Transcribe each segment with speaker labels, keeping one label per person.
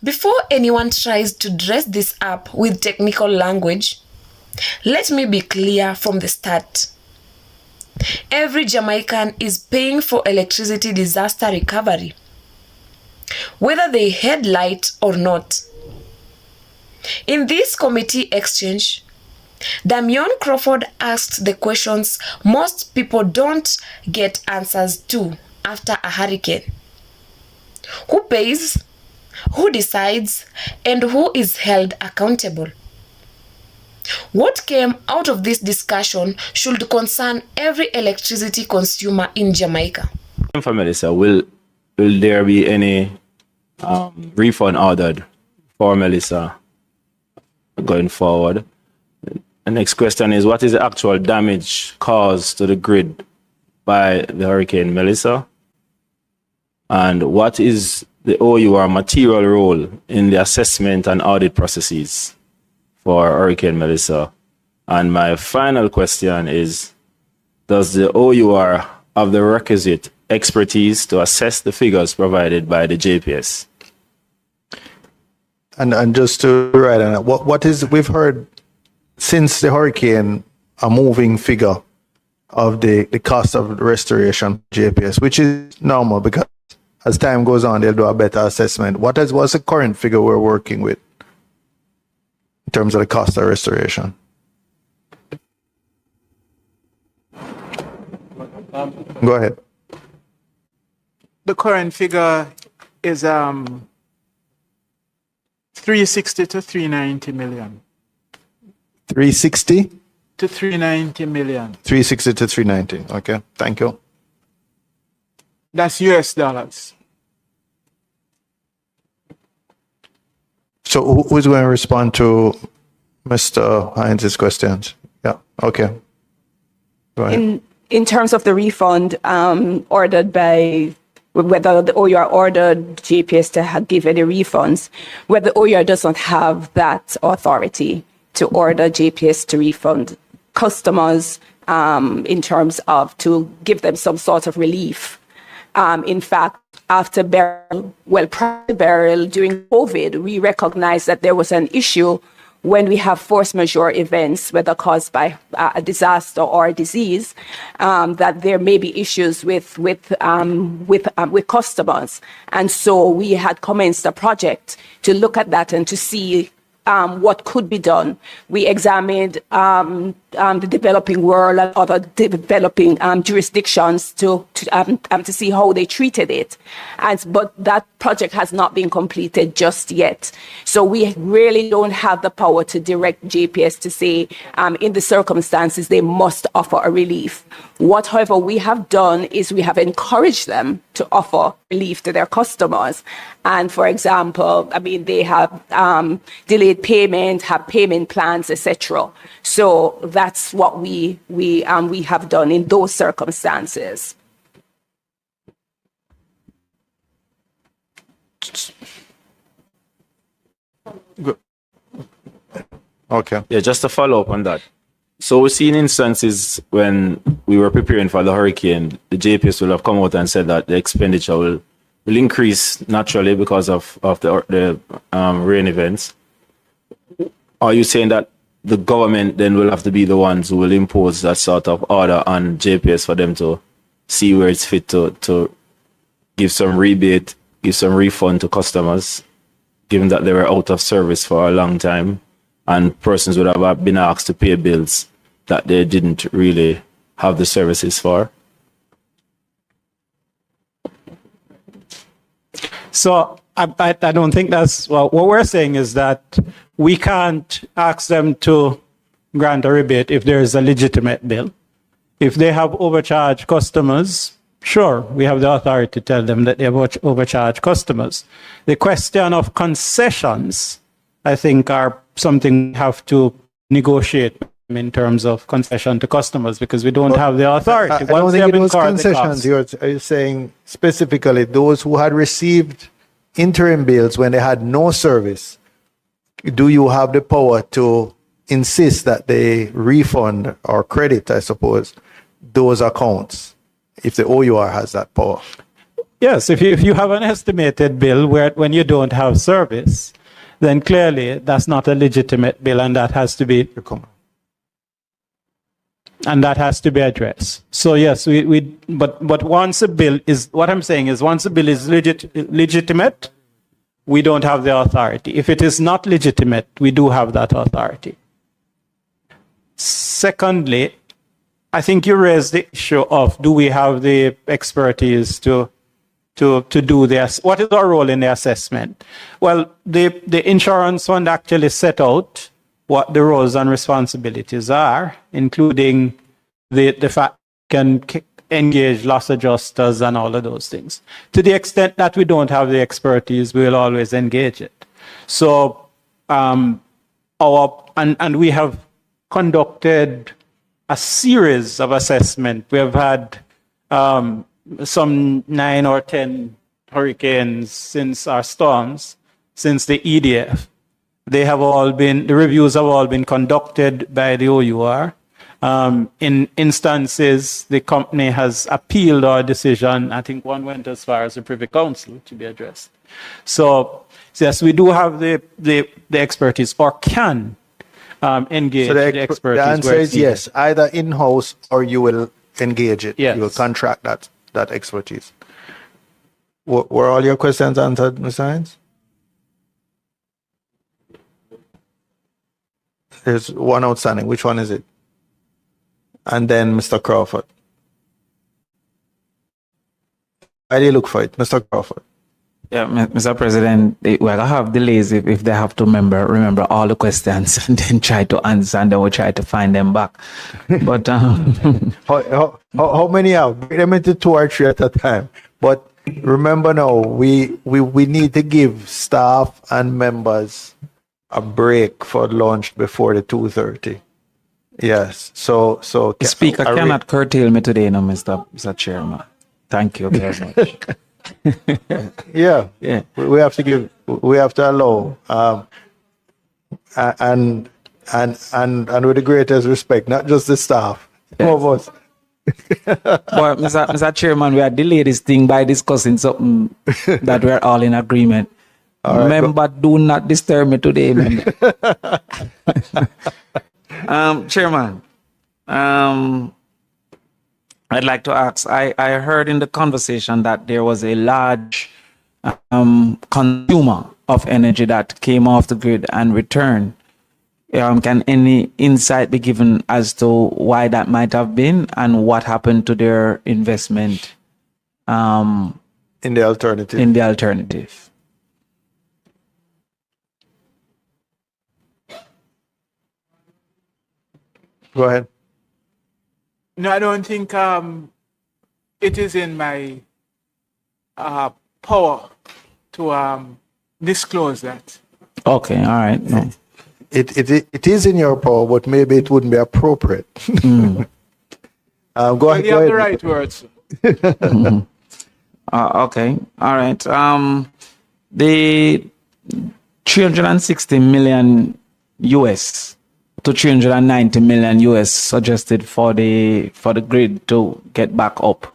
Speaker 1: Before anyone tries to dress this up with technical language, let me be clear from the start. Every Jamaican is paying for electricity disaster recovery, whether they had light or not. In this committee exchange, Damion Crawford asked the questions most people don't get answers to after a hurricane. Who pays? Who decides? And who is held accountable? What came out of this discussion should concern every electricity consumer in Jamaica.
Speaker 2: For Melissa, will there be any refund ordered for Melissa going forward? The next question is, what is the actual damage caused to the grid by the Hurricane Melissa? And what is the OUR material role in the assessment and audit processes for Hurricane Melissa? And my final question is, does the OUR have the requisite expertise to assess the figures provided by the JPS?
Speaker 3: And just to write on it, what is, we've heard since the hurricane, a moving figure of the cost of restoration JPS, which is normal because as time goes on, they'll do a better assessment. What's the current figure we're working with in terms of the cost of restoration? Go ahead.
Speaker 4: The current figure is 360 to 390 million.
Speaker 3: 360
Speaker 4: to 390 million.
Speaker 3: 360 to 390. Okay, thank you.
Speaker 4: That's US dollars.
Speaker 3: So who's going to respond to Mr. Hines' questions? Yeah, okay. Go ahead.
Speaker 5: In terms of the refund ordered by, whether the OUR ordered GPS to give any refunds, whether the OUR doesn't have that authority to order GPS to refund customers in terms of to give them some sort of relief. In fact, after burial, prior to burial during COVID, we recognized that there was an issue when we have force majeure events, whether caused by a disaster or a disease, that there may be issues with customers. And so we had commenced a project to look at that and to see what could be done. We examined the developing world and other developing jurisdictions to see how they treated it. But that project has not been completed just yet. So we really don't have the power to direct JPS to say, in the circumstances, they must offer a relief. What, however, we have done is we have encouraged them to offer relief to their customers. And for example, I mean, they have delayed payment, have payment plans, etc. So that's what we have done in those circumstances.
Speaker 3: Good. Okay.
Speaker 2: Yeah, just to follow up on that. So we've seen instances when we were preparing for the hurricane, the JPS will have come out and said that the expenditure will increase naturally because of the rain events. Are you saying that the government then will have to be the ones who will impose that sort of order on JPS for them to see where it's fit to give some rebate, give some refund to customers, given that they were out of service for a long time and persons would have been asked to pay bills that they didn't really have the services for?
Speaker 6: So I don't think that's, well, what we're saying is that we can't ask them to grant a rebate if there is a legitimate bill. If they have overcharged customers, sure, we have the authority to tell them that they have overcharged customers. The question of concessions, I think, are something we have to negotiate in terms of concession to customers because we don't have the authority.
Speaker 3: I don't think it was concessions. You're saying specifically those who had received interim bills when they had no service. Do you have the power to insist that they refund or credit, I suppose, those accounts if the OUR has that power?
Speaker 6: Yes, if you have an estimated bill when you don't have service, then clearly that's not a legitimate bill, and that has to be addressed. So yes, but once a bill is, what I'm saying is, once a bill is legitimate, we don't have the authority. If it is not legitimate, we do have that authority. Secondly, I think you raised the issue of, do we have the expertise to do this? What is our role in the assessment? Well, the insurance fund actually set out what the roles and responsibilities are, including the fact can engage loss adjusters and all of those things. To the extent that we don't have the expertise, we will always engage it. So we have conducted a series of assessment. We have had some 9 or 10 hurricanes since our storms, since the EDF. The reviews have all been conducted by the OUR. In instances, the company has appealed our decision. I think one went as far as the Privy Council to be addressed. So yes, we do have the expertise, or can engage
Speaker 3: So
Speaker 6: the expertise.
Speaker 3: the answer is yes, either in-house or you will engage it.
Speaker 6: Yes.
Speaker 3: You will contract that expertise. Were all your questions answered, Mr. Hines? There's one outstanding. Which one is it? And then Mr. Crawford. Why do you look for it, Mr. Crawford?
Speaker 7: Yeah, Mr. President, we're gonna have delays if they have to remember all the questions and then try to answer, and then we'll try to find them back. But
Speaker 3: How many are? Break them into 2 or 3 at a time. But remember now, we need to give staff and members a break for lunch before the 2:30. Yes. So
Speaker 7: the speaker cannot curtail me today, no, Mr. Chairman. Thank you very much.
Speaker 3: yeah.
Speaker 7: Yeah.
Speaker 3: We have to allow and with the greatest respect, not just the staff. Some of us.
Speaker 7: But Mr. Chairman, we are delayed this thing by discussing something that we're all in agreement. Right, remember, do not disturb me today, member. Chairman, I'd like to ask, I heard in the conversation that there was a large consumer of energy that came off the grid and returned. Can any insight be given as to why that might have been and what happened to their investment
Speaker 3: in the alternative? Go ahead.
Speaker 4: No, I don't think it is in my power to disclose that.
Speaker 7: Okay, all right. No.
Speaker 3: It is in your power, but maybe it wouldn't be appropriate. Go ahead.
Speaker 4: You have the right words.
Speaker 7: Okay, all right. The 360 million US to 390 million US suggested for the grid to get back up.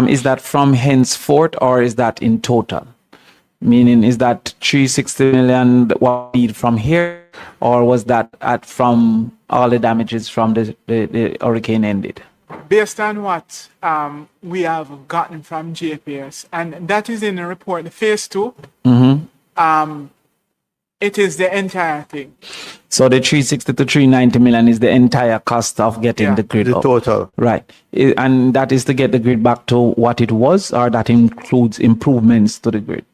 Speaker 7: Is that from henceforth, or is that in total? Meaning, is that 360 million what we need from here, or was that from all the damages from the hurricane ended?
Speaker 4: Based on what we have gotten from JPS, and that is in the report, the phase 2, it is the entire thing.
Speaker 7: So the 360 to 390 million is the entire cost of getting the grid
Speaker 3: the
Speaker 7: up.
Speaker 3: total.
Speaker 7: Right. And that is to get the grid back to what it was, or that includes improvements to the grid?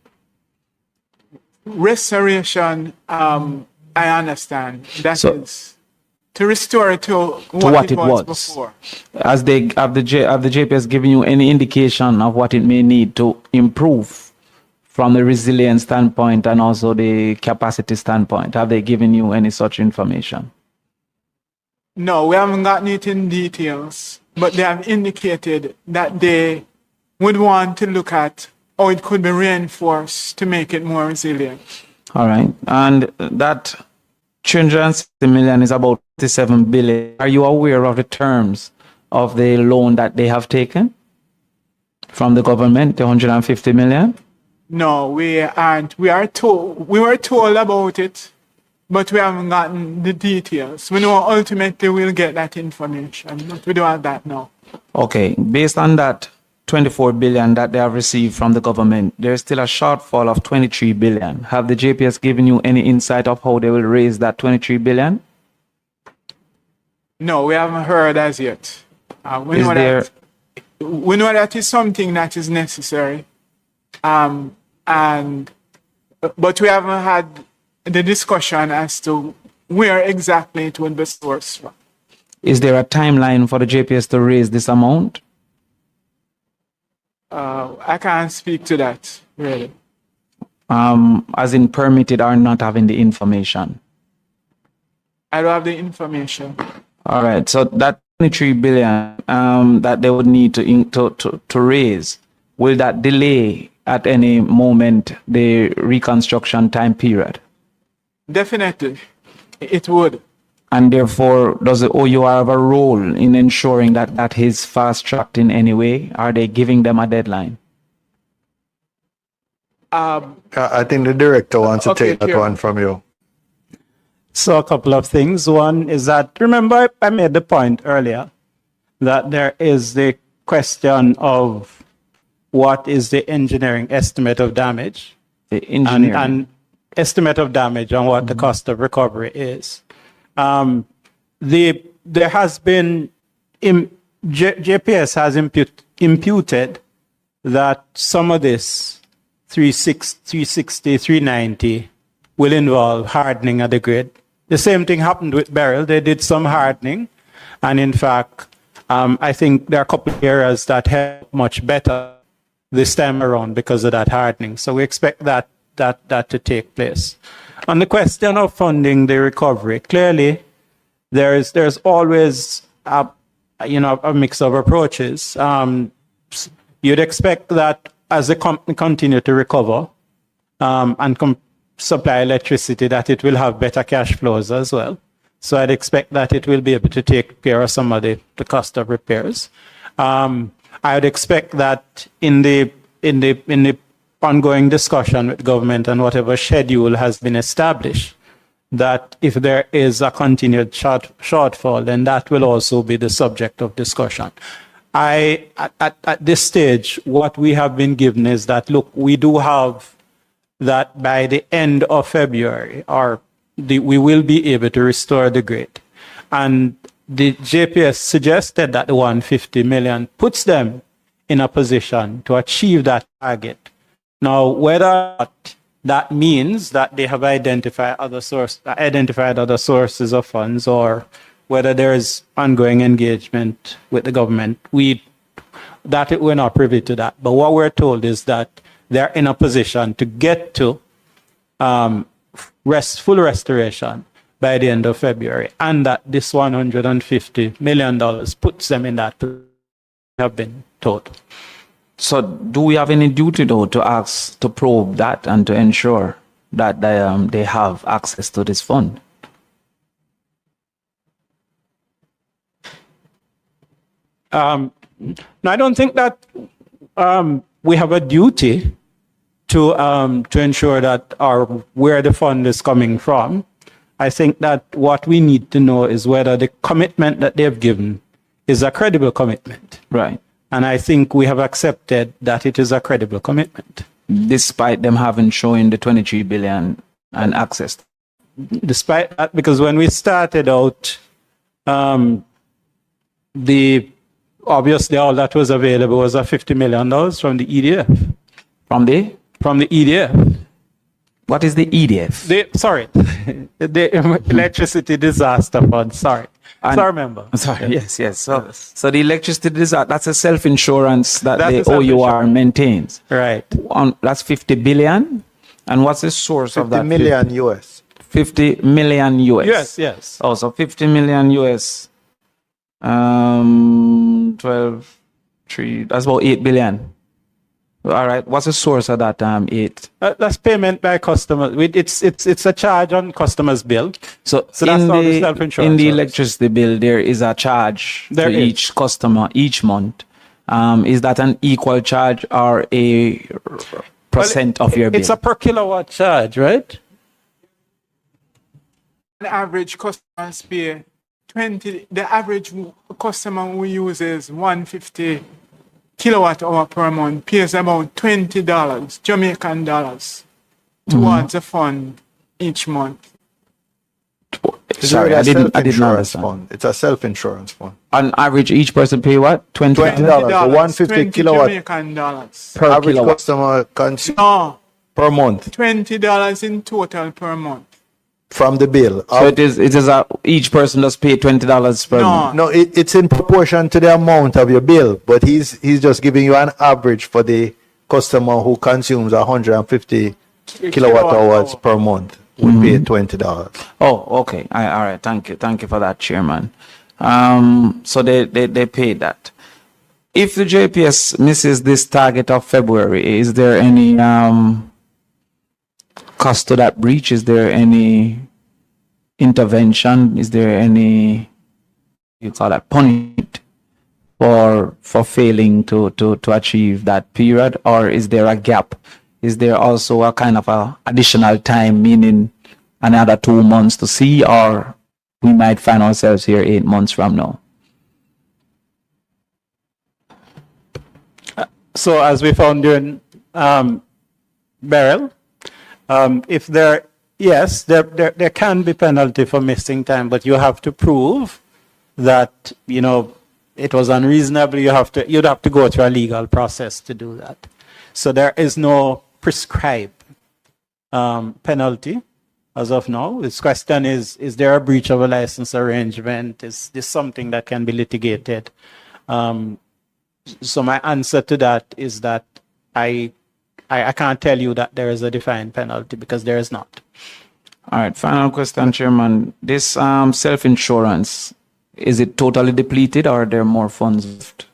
Speaker 4: Restoration, I understand. That is to restore it to what it was before.
Speaker 7: Have the JPS given you any indication of what it may need to improve from the resilience standpoint and also the capacity standpoint? Have they given you any such information?
Speaker 4: No, we haven't gotten it in details, but they have indicated that they would want to look at how it could be reinforced to make it more resilient.
Speaker 7: All right. And that 360 million is about 57 billion. Are you aware of the terms of the loan that they have taken? from the government, the 150 million?
Speaker 4: No, we aren't. We were told about it, but we haven't gotten the details. We know ultimately we'll get that information, but we don't have that now.
Speaker 7: Okay, based on that 24 billion that they have received from the government, there's still a shortfall of 23 billion. Have the JPS given you any insight of how they will raise that 23 billion?
Speaker 4: No, we haven't heard as yet. We
Speaker 7: Is
Speaker 4: know
Speaker 7: there-
Speaker 4: that we know that is something that is necessary, but we haven't had the discussion as to where exactly it would be sourced from.
Speaker 7: Is there a timeline for the JPS to raise this amount?
Speaker 4: I can't speak to that really.
Speaker 7: As in permitted or not having the information?
Speaker 4: I don't have the information.
Speaker 7: All right, so that 23 billion that they would need to raise, will that delay at any moment the reconstruction time period?
Speaker 4: Definitely, it would.
Speaker 7: And therefore, does the OUR have a role in ensuring that that is fast-tracked in any way? Are they giving them a deadline?
Speaker 3: I think the director wants to
Speaker 4: Okay,
Speaker 3: take that
Speaker 4: sure.
Speaker 3: one from you.
Speaker 6: So a couple of things. One is that, remember, I made the point earlier that there is the question of what is the engineering estimate of damage
Speaker 7: The engineering.
Speaker 6: and estimate of damage and what the cost of recovery is. There has been, JPS has imputed that some of this 360, 390 will involve hardening of the grid. The same thing happened with Beryl. They did some hardening. And in fact, I think there are a couple of areas that help much better this time around because of that hardening. So we expect that to take place. On the question of funding the recovery, clearly there's always a mix of approaches. You'd expect that as the company continue to recover and supply electricity, that it will have better cash flows as well. So I'd expect that it will be able to take care of some of the cost of repairs. I would expect that in the ongoing discussion with government and whatever schedule has been established, that if there is a continued shortfall, then that will also be the subject of discussion. At this stage, what we have been given is that, look, we do have that by the end of February, we will be able to restore the grid. And the JPS suggested that the 150 million puts them in a position to achieve that target. Now, whether or not that means that they have identified other sources of funds, or whether there is ongoing engagement with the government, we're not privy to that. But what we're told is that they're in a position to get to full restoration by the end of February, and that this $150 million puts them in that position, have been told.
Speaker 7: So do we have any duty, though, to ask, to probe that and to ensure that they have access to this fund?
Speaker 6: No, I don't think that we have a duty to ensure that where the fund is coming from. I think that what we need to know is whether the commitment that they've given is a credible commitment.
Speaker 7: Right.
Speaker 6: And I think we have accepted that it is a credible commitment.
Speaker 7: Despite them having shown the 23 billion and access.
Speaker 6: Despite that, because when we started out, obviously all that was available was a $50 million from the EDF.
Speaker 7: From the?
Speaker 6: From the EDF.
Speaker 7: What is the EDF?
Speaker 6: The Electricity Disaster Fund, sorry.
Speaker 7: And-
Speaker 6: So I remember.
Speaker 7: Sorry, yes. So the electricity disaster, that's a self-insurance that
Speaker 6: That's
Speaker 7: the
Speaker 6: a
Speaker 7: OUR
Speaker 6: self-insurance.
Speaker 7: maintains.
Speaker 6: Right.
Speaker 7: That's 50 billion. And what's the source of
Speaker 3: 50
Speaker 7: that?
Speaker 3: million US.
Speaker 7: 50 million US.
Speaker 6: Yes.
Speaker 7: Oh, so 50 million US. 12, 3, that's about 8 billion. All right. What's the source of that 8?
Speaker 6: That's payment by customers. It's a charge on customers' bill.
Speaker 7: So
Speaker 6: So that's
Speaker 7: in
Speaker 6: all the
Speaker 7: the
Speaker 6: self-insurance
Speaker 7: in the
Speaker 6: service.
Speaker 7: electricity bill, there is a charge
Speaker 6: There
Speaker 7: to
Speaker 6: is.
Speaker 7: each customer each month, Is that an equal charge or a percent of your bill?
Speaker 6: It's a per kilowatt charge, right?
Speaker 4: The average customers pay 20, the average customer who uses 150 kilowatt hour per month pays about $20 Jamaican dollars towards a fund each month.
Speaker 7: Sorry, I didn't
Speaker 3: Self-insurance
Speaker 7: understand.
Speaker 3: fund. It's a self-insurance fund.
Speaker 7: On average, each person pay what? $20?
Speaker 3: $20. The 150
Speaker 4: 20
Speaker 3: kilowatt
Speaker 4: Jamaican dollars.
Speaker 7: Per
Speaker 3: average
Speaker 7: kilowatt.
Speaker 3: customer consume
Speaker 4: No,
Speaker 3: per month
Speaker 4: $20 in total per month.
Speaker 3: from the bill.
Speaker 7: So it is each person does pay $20 per
Speaker 4: No.
Speaker 7: month.
Speaker 3: No, it's in proportion to the amount of your bill, but he's just giving you an average for the customer who consumes 150 kilowatt hours per month would pay $20.
Speaker 7: Oh, okay. All right. Thank you for that, Chairman. So they pay that. If the JPS misses this target of February, is there any cost to that breach? Is there any intervention? Is there any, you call that, punishment for failing to achieve that period? Or is there a gap? Is there also a kind of a additional time, meaning another 2 months to see, or we might find ourselves here 8 months from now?
Speaker 6: So as we found during Beryl, if there can be penalty for missing time, but you have to prove that, it was unreasonable. You'd have to go through a legal process to do that. So there is no prescribed penalty as of now. This question is there a breach of a license arrangement? Is this something that can be litigated? So my answer to that is that I can't tell you that there is a defined penalty, because there is not.
Speaker 7: All right, final question, Chairman. This self-insurance, is it totally depleted, or are there more funds left?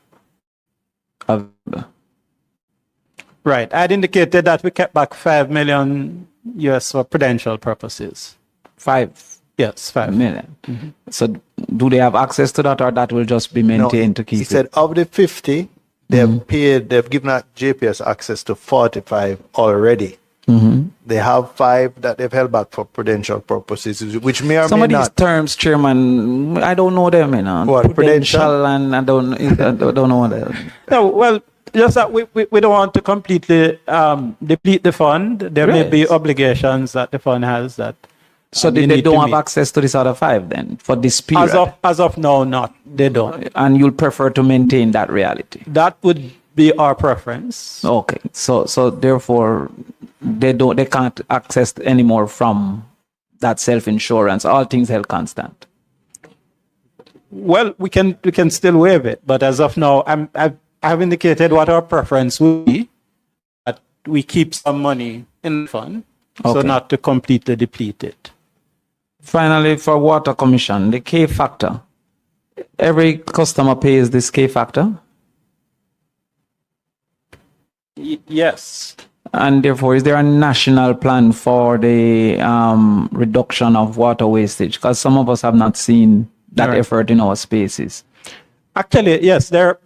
Speaker 6: Right. I'd indicated that we kept back $5 million US for prudential purposes.
Speaker 7: 5
Speaker 6: Yes, 5
Speaker 7: million. So do they have access to that, or that will just be maintained to keep
Speaker 3: He
Speaker 7: it?
Speaker 3: said of the 50, they've given out JPS access to 45 already. They have 5 that they've held back for prudential purposes, which may or
Speaker 7: Some
Speaker 3: may
Speaker 7: of these
Speaker 3: not.
Speaker 7: terms, Chairman, I don't know them,
Speaker 3: What, prudential?
Speaker 7: and I don't know what they are.
Speaker 6: No, well, just that we don't want to completely deplete the fund. There may be
Speaker 7: Right.
Speaker 6: obligations that the fund has that.
Speaker 7: So
Speaker 6: you
Speaker 7: they
Speaker 6: need
Speaker 7: don't
Speaker 6: to
Speaker 7: have
Speaker 6: meet.
Speaker 7: access to this other 5 then for this period?
Speaker 6: As of now, not. They don't.
Speaker 7: And you'll prefer to maintain that reality?
Speaker 6: That would be our preference.
Speaker 7: Okay, so therefore they can't access any more from that self-insurance, all things held constant.
Speaker 6: Well, we can still waive it, but as of now, I've indicated what our preference would be. That we keep some money in the fund, so
Speaker 7: Okay.
Speaker 6: not to completely deplete it.
Speaker 7: Finally, for water commission, the K factor. Every customer pays this K factor,
Speaker 6: Yes.
Speaker 7: and therefore, is there a national plan for the reduction of water wastage? Because some of us have not seen that
Speaker 6: Right.
Speaker 7: effort in our spaces.
Speaker 6: Actually, yes, the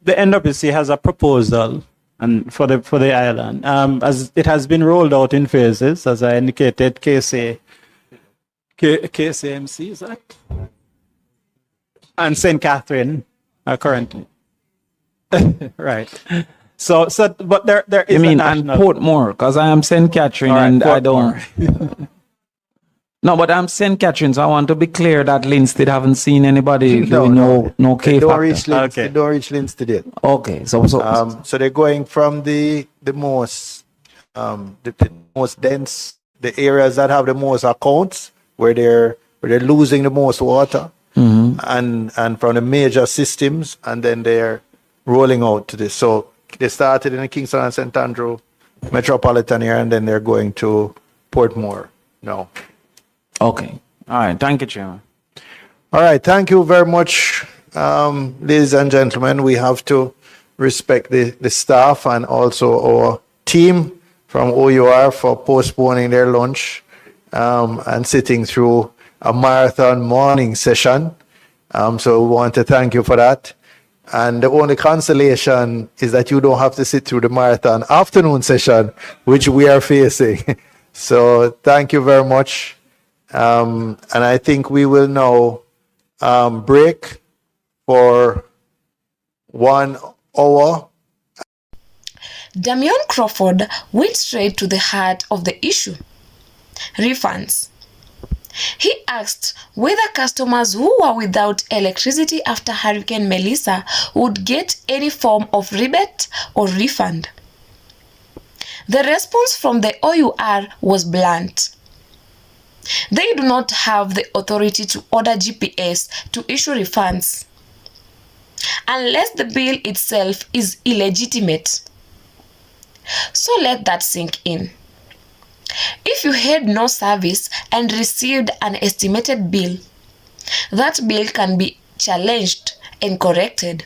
Speaker 6: NWC has a proposal and for the island. As it has been rolled out in phases, as I indicated, KCMC, is that? And St. Catherine currently. Right. So, but there is
Speaker 7: You mean,
Speaker 6: a
Speaker 7: and
Speaker 6: national.
Speaker 7: Portmore, because I am St. Catherine
Speaker 6: All right,
Speaker 7: and I
Speaker 6: Portmore.
Speaker 7: don't. No, but I'm St. Catherine, so I want to be clear that Linstead haven't seen anity doing no K
Speaker 3: They don't
Speaker 7: factor.
Speaker 3: reach Linz,
Speaker 6: Okay.
Speaker 3: they don't reach Linstead yet.
Speaker 7: Okay, so
Speaker 3: So they're going from the most dense, the areas that have the most accounts, where they're losing the most water, and from the major systems, and then they're rolling out to this. So they started in the Kingston and St. Andrew metropolitan area, and then they're going to Portmore now.
Speaker 7: okay. All right. Thank you, Chairman.
Speaker 3: All right, thank you very much, ladies and gentlemen. We have to respect the staff and also our team from OUR for postponing their lunch and sitting through a marathon morning session. So we want to thank you for that. And the only consolation is that you don't have to sit through the marathon afternoon session, which we are facing. So thank you very much. And I think we will now break for 1 hour.
Speaker 1: Damion Crawford went straight to the heart of the issue: refunds. He asked whether customers who were without electricity after Hurricane Melissa would get any form of rebate or refund. The response from the OUR was blunt. They do not have the authority to order GPS to issue refunds unless the bill itself is illegitimate. So let that sink in. If you had no service and received an estimated bill, that bill can be challenged and corrected.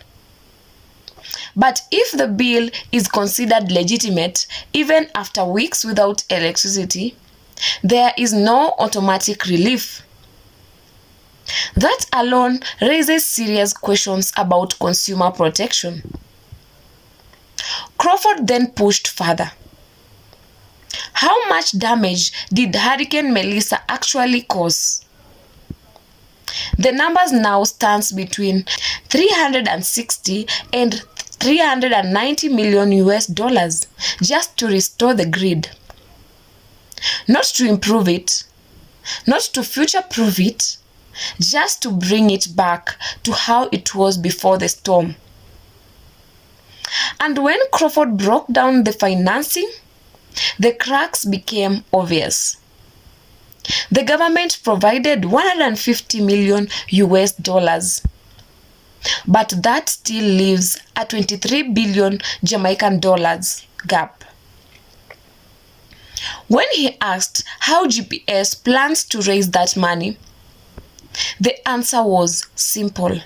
Speaker 1: But if the bill is considered legitimate, even after weeks without electricity, there is no automatic relief. That alone raises serious questions about consumer protection. Crawford then pushed further. How much damage did Hurricane Melissa actually cause? The numbers now stands between 360 and 390 million US dollars just to restore the grid. Not to improve it, not to future-proof it, just to bring it back to how it was before the storm. And when Crawford broke down the financing, the cracks became obvious. The government provided 150 million US dollars, but that still leaves a 23 billion Jamaican dollars gap. When he asked how GPS plans to raise that money, the answer was simple.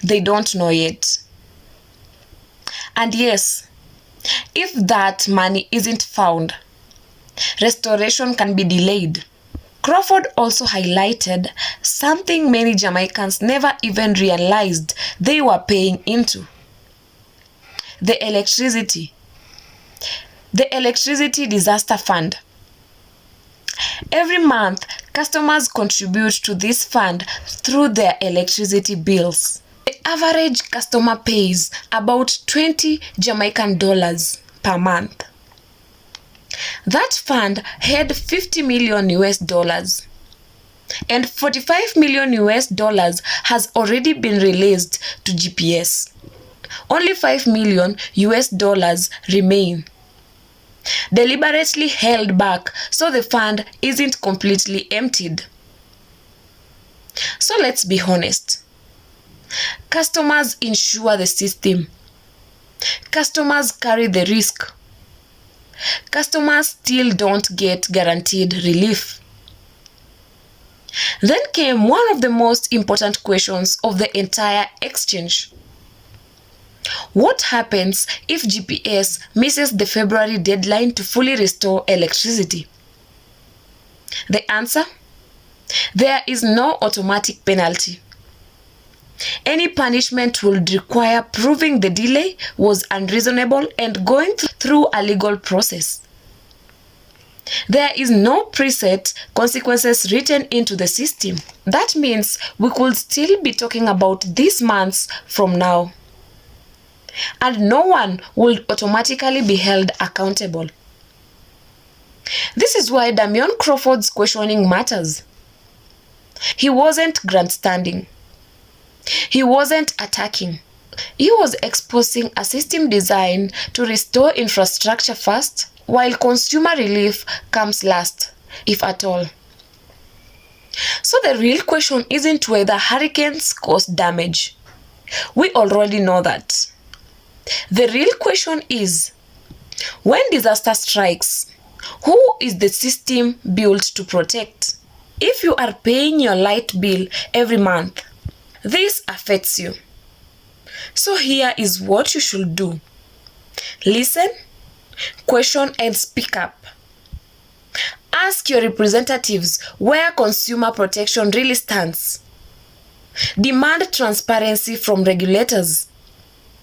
Speaker 1: They don't know yet. And yes, if that money isn't found, restoration can be delayed. Crawford also highlighted something many Jamaicans never even realized they were paying into: the electricity disaster fund. Every month, customers contribute to this fund through their electricity bills. The average customer pays about 20 Jamaican dollars per month. That fund had 50 million US dollars, and 45 million US dollars has already been released to GPS. Only 5 million US dollars remain, deliberately held back so the fund isn't completely emptied. So let's be honest. Customers insure the system. Customers carry the risk. Customers still don't get guaranteed relief. Then came one of the most important questions of the entire exchange. What happens if GPS misses the February deadline to fully restore electricity? The answer? There is no automatic penalty. Any punishment would require proving the delay was unreasonable and going through a legal process. There is no preset consequences written into the system. That means we could still be talking about these months from now, and no one will automatically be held accountable. This is why Damion Crawford's questioning matters. He wasn't grandstanding. He wasn't attacking. He was exposing a system designed to restore infrastructure first, while consumer relief comes last, if at all. So the real question isn't whether hurricanes cause damage. We already know that. The real question is, when disaster strikes, who is the system built to protect? If you are paying your light bill every month, this affects you. So here is what you should do. Listen, question, and speak up. Ask your representatives where consumer protection really stands. Demand transparency from regulators.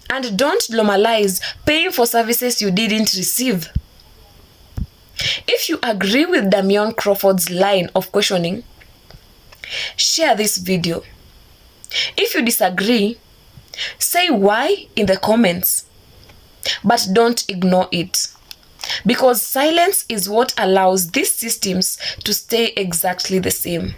Speaker 1: And don't normalize paying for services you didn't receive. If you agree with Damion Crawford's line of questioning, share this video. If you disagree, say why in the comments, but don't ignore it, because silence is what allows these systems to stay exactly the same.